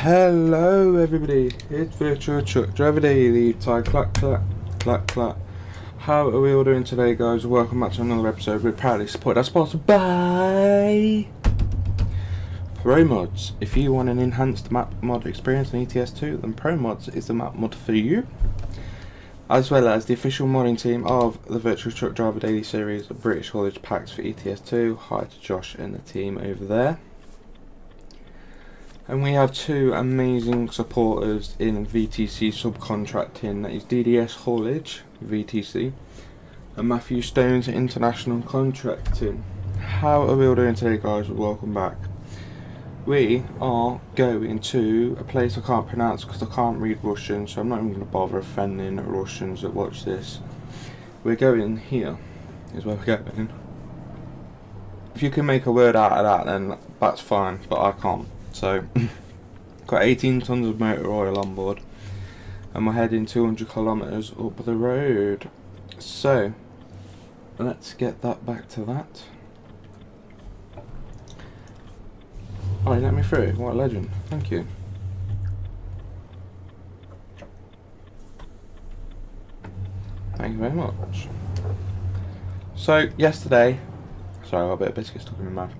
Hello everybody, it's Virtual Truck Driver Daily. Clack clack clack clack. How are we all doing today, guys? Welcome back to another episode. We're proudly supported and sponsored by Pro Mods. If you want an enhanced map mod experience in ETS2, then Pro Mods is the map mod for you. As well as the official modding team of the Virtual Truck Driver Daily series, British Haulage Packs for ETS2. Hi to Josh and the team over there. And we have two amazing supporters in VTC subcontracting, that is DDS Haulage, VTC, and Matthew Stone's International Contracting. How are we all doing today, guys? Welcome back. We are going to a place I can't pronounce because I can't read Russian, so I'm not even going to bother offending Russians that watch this. We're going here, is where we're going. If you can make a word out of that, then that's fine, but I can't. So, got 18 tons of motor oil on board, and we're heading 200 kilometers up the road. So, let's get that back to that. Oh, you let me through. What a legend. Thank you. Thank you very much. So, yesterday, sorry, I got a bit of biscuit stuck in my mouth.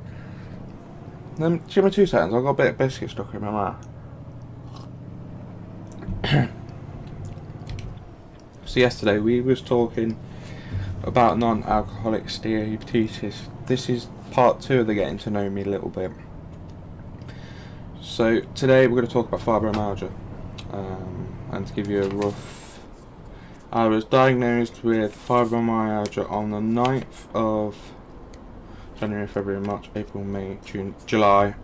Give me 2 seconds, I've got a bit of biscuit stuck in my mouth. So yesterday we was talking about non-alcoholic steatosis. This is part 2 of the getting to know me a little bit. So today we're going to talk about fibromyalgia. And to give you a rough... I was diagnosed with fibromyalgia on the 9th of January, February, March, April, May, June, July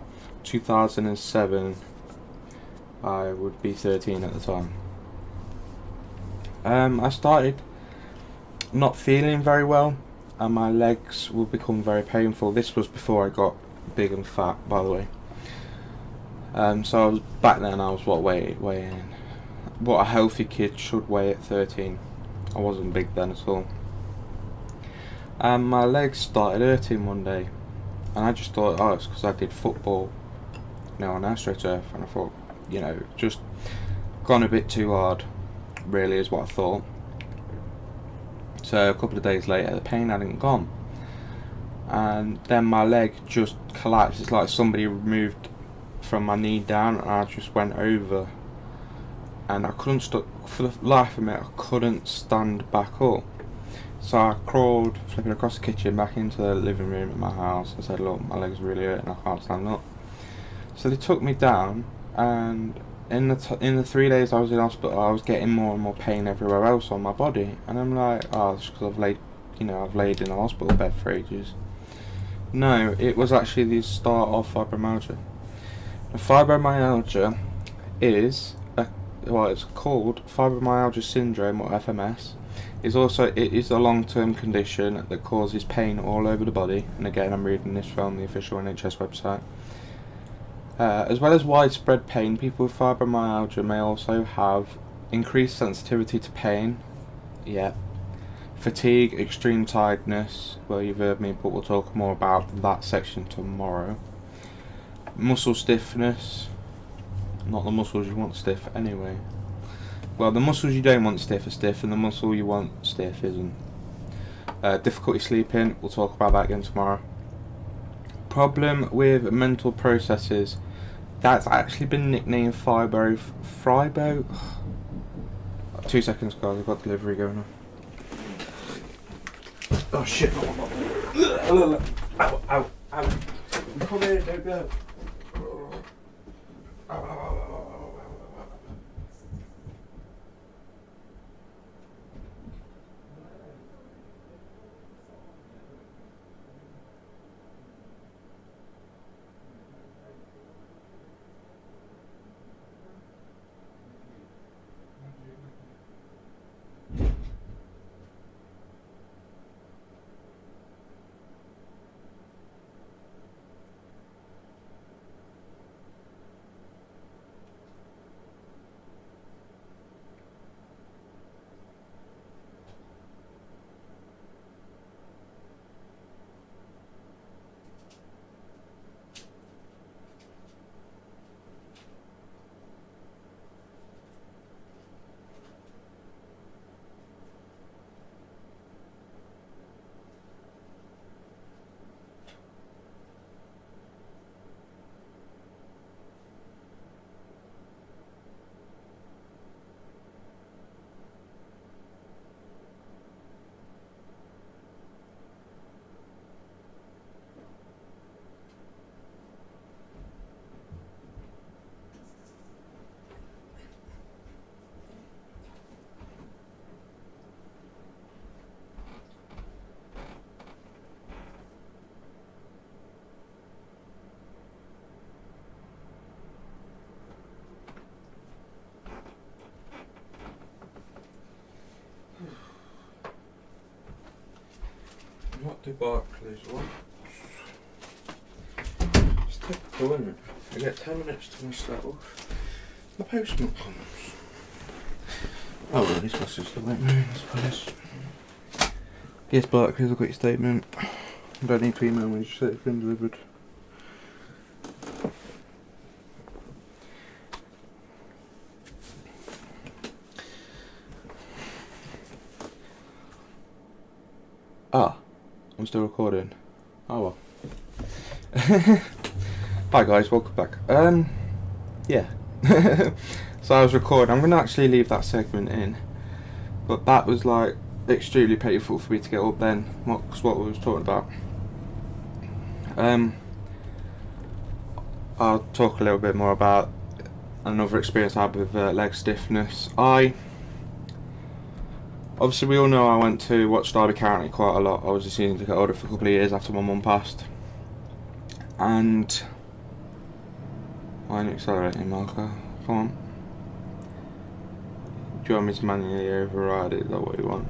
2007. I would be 13 at the time. I started not feeling very well, and my legs would become very painful. This was before I got big and fat, by the way. So I was, back then I was weighing what a healthy kid should weigh at 13. I wasn't big then at all. And my legs started hurting one day, and I just thought, oh, it's because I did football, on AstroTurf, and I thought, just gone a bit too hard, really, is what I thought. So a couple of days later, the pain hadn't gone, and then my leg just collapsed. It's like somebody removed from my knee down, and I just went over, and I couldn't for the life of me, I couldn't stand back up. So I crawled, flipping across the kitchen, back into the living room at my house. I said, look, my legs really hurt and I can't stand up. So they took me down, and in the 3 days I was in hospital, I was getting more and more pain everywhere else on my body. And I'm like, oh, it's because I've laid in a hospital bed for ages. No, it was actually the start of fibromyalgia. The fibromyalgia is, it's called fibromyalgia syndrome, or FMS. It is a long-term condition that causes pain all over the body, and again I'm reading this from the official NHS website. As well as widespread pain, people with fibromyalgia may also have increased sensitivity to pain, fatigue, extreme tiredness, well, you've heard me, but we'll talk more about that section tomorrow. Muscle stiffness, not the muscles you want stiff anyway. Well, the muscles you don't want stiff are stiff, and the muscle you want stiff isn't. Difficulty sleeping, we'll talk about that again tomorrow. Problem with mental processes, that's actually been nicknamed Fibro. 2 seconds, guys, I've got delivery going on. Oh shit! Ow, ow, ow! Come here, don't go. Ow, ow, ow, ow. the Barclays one. It's typical, isn't it? I get 10 minutes to myself. The postman comes. Oh well, this was just the wait room, I suppose. Yes, Barclays, I've got your statement. I don't need to email me, just say it's been delivered. Ah, I'm still recording. Oh well. Hi guys, welcome back. Yeah. So I was recording. I'm going to actually leave that segment in, but that was like extremely painful for me to get up then. What's what we was talking about. I'll talk a little bit more about another experience I had with leg stiffness. Obviously, we all know I went to watch Derby County quite a lot. I was a season ticket holder for a couple of years after my mum passed. And why aren't you accelerating, Marco? Come on. Do you want me to manually override it? Is that what you want?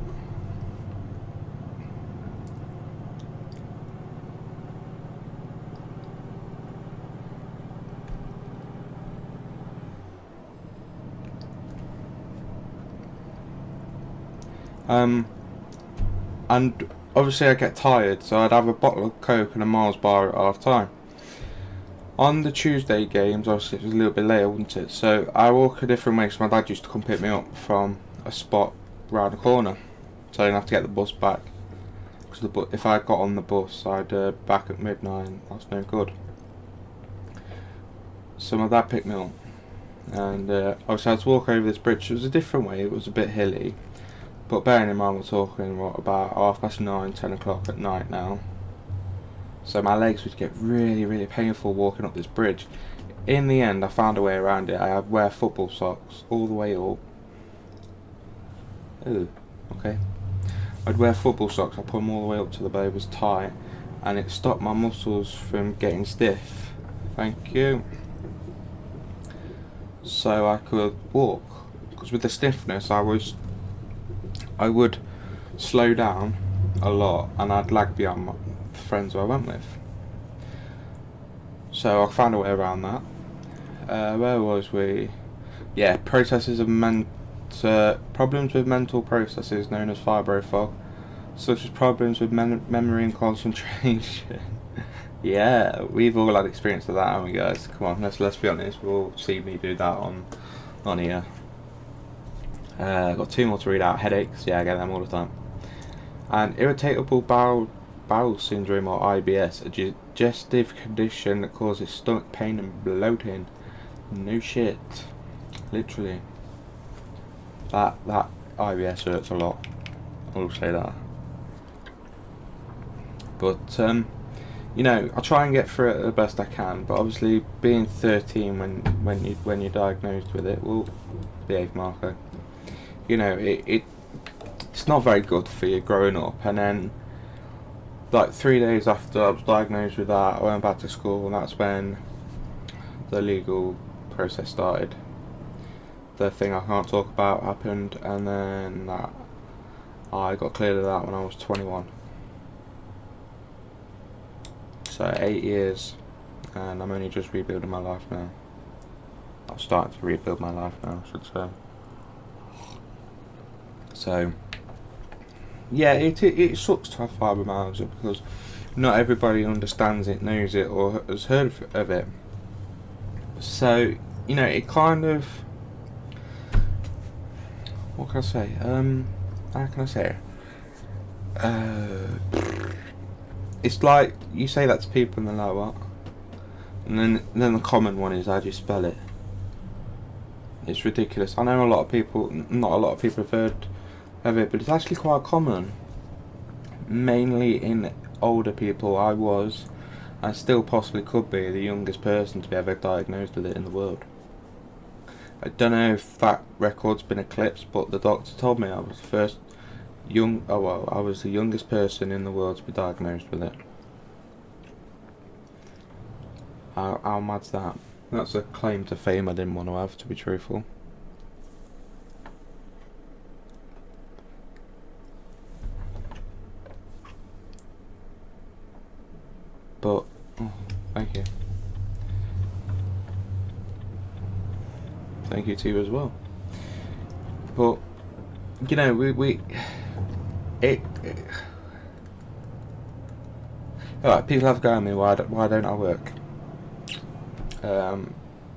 And obviously I get tired, so I'd have a bottle of Coke and a Mars bar at half time. On the Tuesday games, obviously it was a little bit later, wasn't it? So I walk a different way, because my dad used to come pick me up from a spot round the corner, so I didn't have to get the bus back. Because if I got on the bus, I'd back at midnight, and that's no good. So my dad picked me up, and obviously I had to walk over this bridge. It was a different way, it was a bit hilly. But bearing in mind we're talking about 9:30, 10 o'clock at night now. So my legs would get really, really painful walking up this bridge. In the end I found a way around it. I had wear football socks all the way up. Ooh, okay. I'd wear football socks, I put them all the way up to the bow was tight, and it stopped my muscles from getting stiff. Thank you. So I could walk. Because with the stiffness I would slow down a lot, and I'd lag behind my friends who I went with. So I found a way around that. Where was we? Yeah, problems with mental processes known as fibromyalga, such as problems with memory and concentration. Yeah, we've all had experience of that, haven't we, guys? Come on, let's be honest. We've all seen me do that on here. Got 2 more to read out. Headaches, yeah, I get them all the time. And irritable bowel syndrome, or IBS, a digestive condition that causes stomach pain and bloating. No shit, literally. That IBS hurts a lot. I'll say that. But you know, I try and get through it the best I can. But obviously, being 13 when you're diagnosed with it, will behave, Marco. You know, it's not very good for you growing up. And then, like 3 days after I was diagnosed with that, I went back to school, and that's when the legal process started. The thing I can't talk about happened, and then I got cleared of that when I was 21. So 8 years, and I'm only just rebuilding my life now. I'm starting to rebuild my life now, I should say. So yeah, it sucks to have fibromyalgia, because not everybody understands it, knows it, or has heard of it. So, you know, it kind of, what can I say? How can I say it? It's like you say that to people and they're like, what? And then the common one is, how do you spell it? It's ridiculous. I know not a lot of people have heard of it, but it's actually quite common, mainly in older people. I was, and still possibly could be, the youngest person to be ever diagnosed with it in the world. I don't know if that record's been eclipsed, but the doctor told me I was I was the youngest person in the world to be diagnosed with it. How mad's that? That's a claim to fame I didn't want to have, to be truthful. you. Thank you to you as well. But you know, alright, people have gone at me, why don't I work?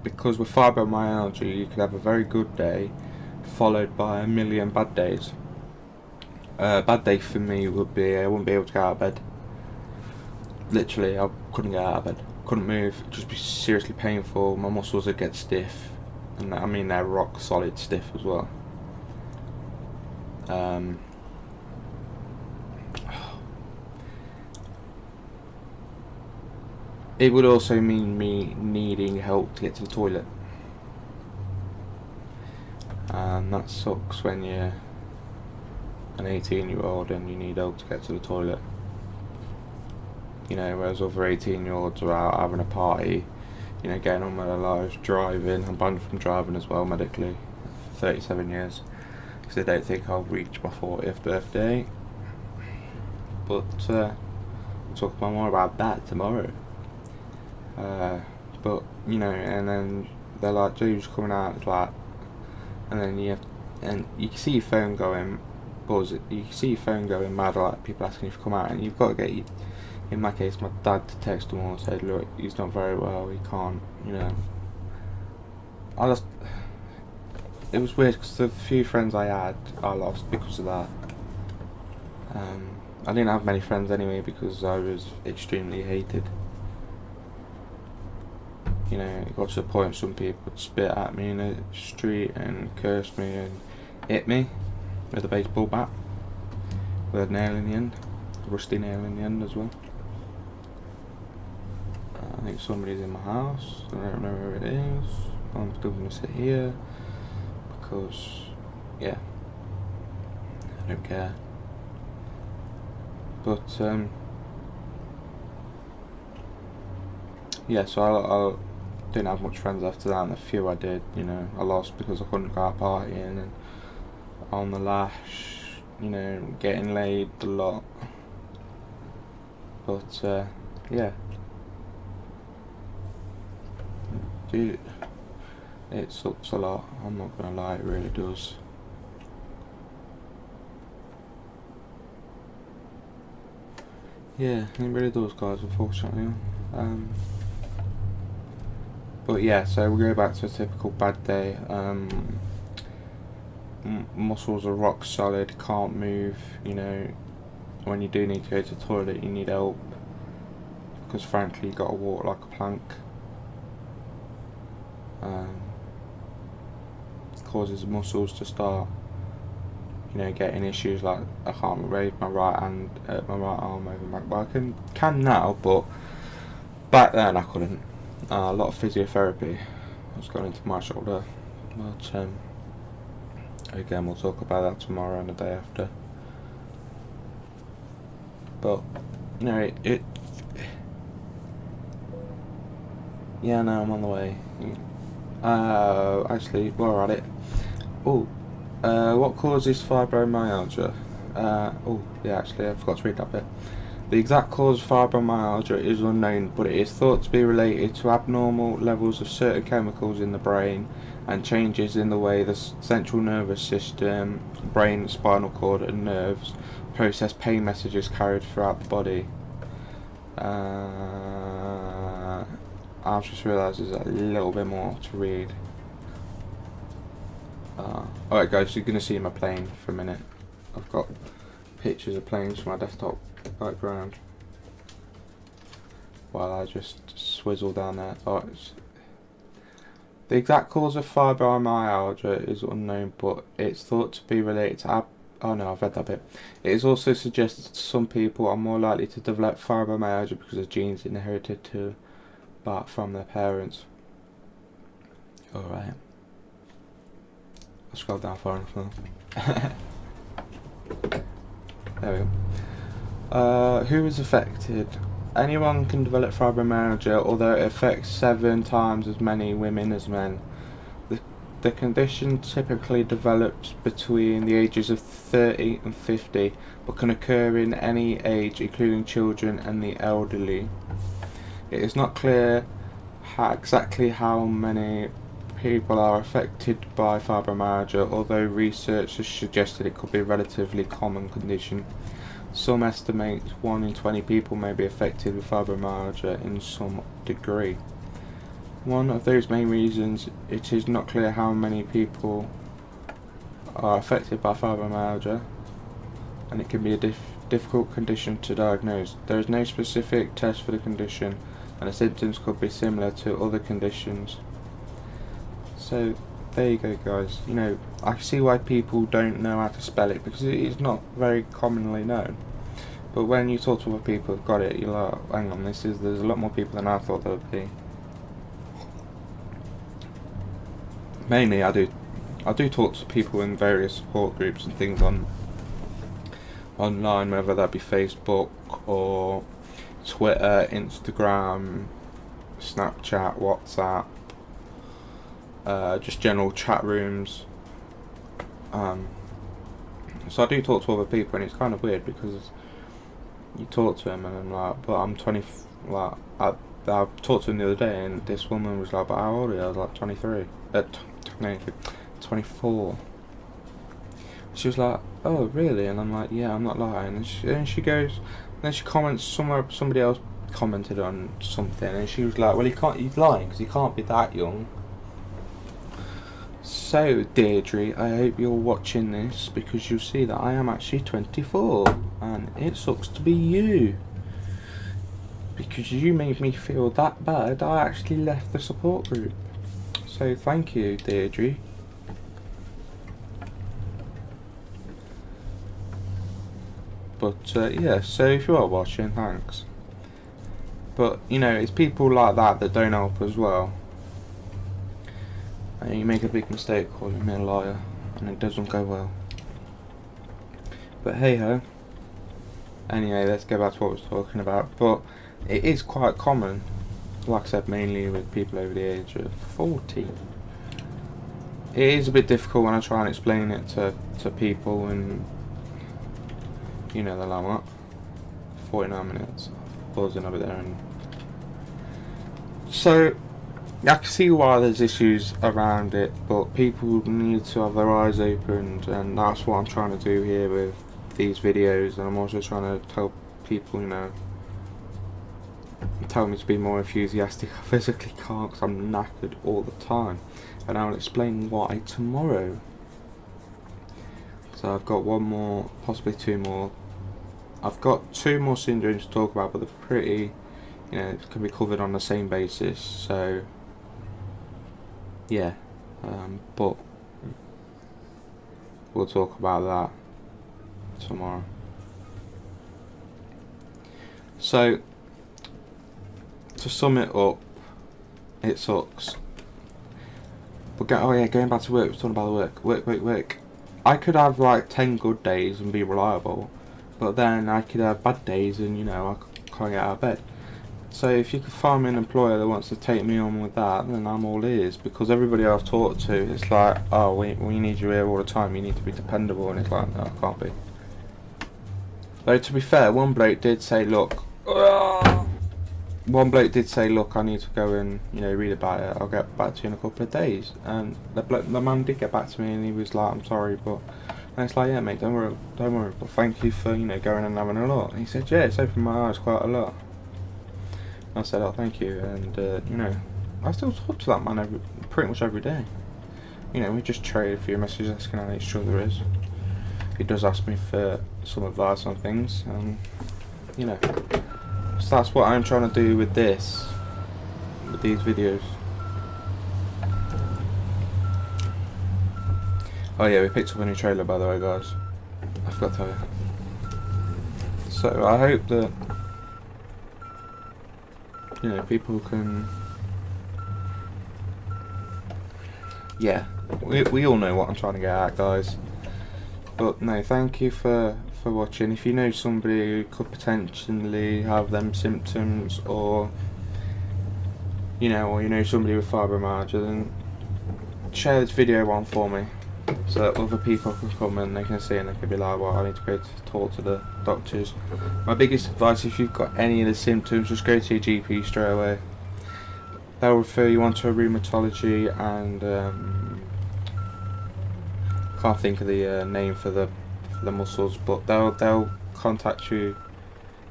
Because with fibromyalgia you could have a very good day followed by a million bad days. Bad day for me would be I wouldn't be able to get out of bed. Literally, I couldn't get out of bed, couldn't move, it'd just be seriously painful, my muscles would get stiff, and I mean they're rock solid stiff as well. It would also mean me needing help to get to the toilet, and that sucks when you're an 18-year-old and you need help to get to the toilet. You know, whereas other 18-year-olds are out having a party, you know, getting on with their lives, driving. I'm banned from driving as well medically for 37 years because I don't think I'll reach my 40th birthday. But we'll talk more about that tomorrow. But you know, and then they're like, James coming out, it's like, and then you can see your phone going buzz. You can see your phone going mad, like people asking you to come out, and you've got to get in my case, my dad to text him and said, look, he's not very well, he can't, you know. It was weird because the few friends I had, I lost because of that. I didn't have many friends anyway because I was extremely hated. You know, it got to the point some people would spit at me in the street and curse me and hit me with a baseball bat with a nail in the end, a rusty nail in the end as well. I think somebody's in my house, I don't know where it is. I'm still going to sit here because, yeah, I don't care. But, yeah, so I didn't have much friends after that, and the few I did, you know, I lost because I couldn't go out partying and on the lash, you know, getting laid a lot. But, yeah. Dude, it sucks a lot, I'm not gonna lie, it really does. Yeah, it really does, guys, unfortunately. But yeah, so we'll go back to a typical bad day. Muscles are rock solid, can't move, you know. When you do need to go to the toilet, you need help, because frankly you gotta walk like a plank. Causes muscles to start, you know, getting issues like I can't raise my right hand, my right arm over my back. Well, I can now, but back then I couldn't. A lot of physiotherapy was going into my shoulder, but again we'll talk about that tomorrow and the day after. But you know, yeah, no, I'm on the way. Actually, while we're at it, what causes fibromyalgia? Yeah, actually, I forgot to read that bit. The exact cause of fibromyalgia is unknown, but it is thought to be related to abnormal levels of certain chemicals in the brain and changes in the way the central nervous system, brain, spinal cord and nerves process pain messages carried throughout the body. I've just realised there's a little bit more to read. Alright guys, so you're going to see my plane for a minute. I've got pictures of planes for my desktop background while I just swizzle down there. The exact cause of fibromyalgia is unknown, but it's thought to be related to oh no, I've read that bit. It is also suggested some people are more likely to develop fibromyalgia because of genes inherited from their parents. Alright. I'll scroll down far enough now. There we go. Who is affected? Anyone can develop fibromyalgia, although it affects 7 times as many women as men. The condition typically develops between the ages of 30 and 50, but can occur in any age, including children and the elderly. It is not clear exactly how many people are affected by fibromyalgia, although research has suggested it could be a relatively common condition. Some estimate 1 in 20 people may be affected with fibromyalgia in some degree. One of those main reasons it is not clear how many people are affected by fibromyalgia, and it can be a difficult condition to diagnose. There is no specific test for the condition, and the symptoms could be similar to other conditions. So there you go, guys. You know, I see why people don't know how to spell it, because it is not very commonly known. But when you talk to other people who've got it, you're like, hang on, there's a lot more people than I thought there would be. Mainly I do talk to people in various support groups and things online, whether that be Facebook or Twitter, Instagram, Snapchat, WhatsApp, just general chat rooms. So I do talk to other people, and it's kind of weird because you talk to them and I'm like, but I'm 20, like, I talked to him the other day, and this woman was like, but how old are you? I was like 23, 24. She was like, oh really? And I'm like, yeah, I'm not lying. And she goes, and then she comments somewhere, somebody else commented on something, and she was like, well, he's lying because he can't be that young. So Deirdre, I hope you're watching this, because you'll see that I am actually 24, and it sucks to be you, because you made me feel that bad I actually left the support group. So thank you, Deirdre. But yeah, so if you are watching, thanks. But you know, it's people like that that don't help as well. And you make a big mistake calling me a liar, and it doesn't go well. But hey ho. Anyway, let's go back to what I was talking about. But it is quite common, like I said, mainly with people over the age of 40. It is a bit difficult when I try and explain it to people, and you know, they're like, what? 49 minutes. Pausing over there. And so I can see why there's issues around it, but people need to have their eyes opened, and that's what I'm trying to do here with these videos. And I'm also trying to tell people, you know, tell me to be more enthusiastic. I physically can't, because I'm knackered all the time, and I'll explain why tomorrow. So I've got one more, possibly two more. I've got two more syndromes to talk about, but they're pretty, you know, it can be covered on the same basis. So yeah, but we'll talk about that tomorrow. So to sum it up, it sucks. But oh yeah, going back to work, we're talking about the work. I could have like 10 good days and be reliable, but then I could have bad days and, you know, I can't get out of bed. So if you could find me an employer that wants to take me on with that, then I'm all ears, because everybody I've talked to, it's like, oh, we need you here all the time, you need to be dependable, and it's like, no, I can't be. Though to be fair, one bloke did say, look, I need to go and, you know, read about it, I'll get back to you in a couple of days. And the man did get back to me, and he was like, I'm sorry, but, and it's like, yeah mate, don't worry, but thank you for, you know, going and having a look. And he said, yeah, it's opened my eyes quite a lot. I said, oh, thank you. And you know, I still talk to that man pretty much every day. You know, we just trade a few messages asking how each other is. He does ask me for some advice on things, and you know, so that's what I'm trying to do with these videos. Oh yeah, we picked up a new trailer, by the way, guys. I forgot to tell you. So I hope that, you know, people can, yeah, we all know what I'm trying to get at, guys. But no, thank you for watching. If you know somebody who could potentially have them symptoms, or you know somebody with fibromyalgia, then share this video on for me. so that other people can come and they can see and they can be like, well, I need to go to talk to the doctors. My biggest advice, if you've got any of the symptoms, just go to your GP straight away. They'll refer you on to a rheumatology, and can't think of the name for the muscles, but they'll contact you.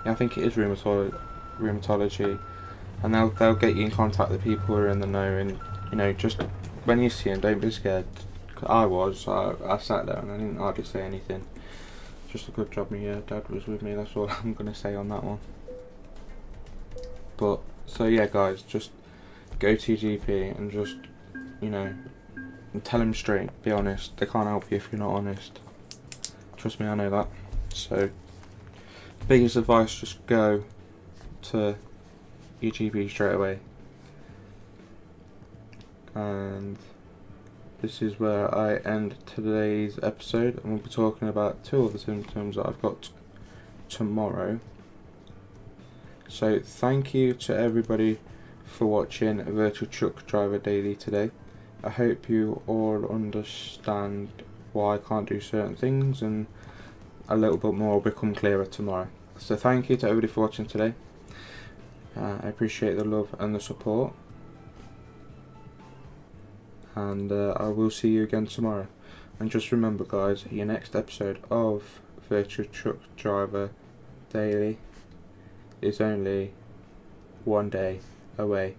Yeah, I think it is rheumatology, and they'll get you in contact with the people who are in the know. And you know, just when you see them, don't be scared. I sat there and I didn't hardly say anything. Just a good job my dad was with me. That's all I'm gonna say on that one. But so yeah, guys, just go to your GP and just, you know, tell them straight. Be honest. They can't help you if you're not honest. Trust me, I know that. So, biggest advice: just go to your GP straight away. And this is where I end today's episode, and we'll be talking about 2 of the symptoms that I've got tomorrow. So thank you to everybody for watching Virtual Truck Driver Daily today. I hope you all understand why I can't do certain things, and a little bit more will become clearer tomorrow. So thank you to everybody for watching today. I appreciate the love and the support. And I will see you again tomorrow. And just remember, guys, your next episode of Virtual Truck Driver Daily is only one day away.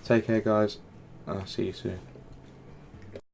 Take care, guys. I'll see you soon.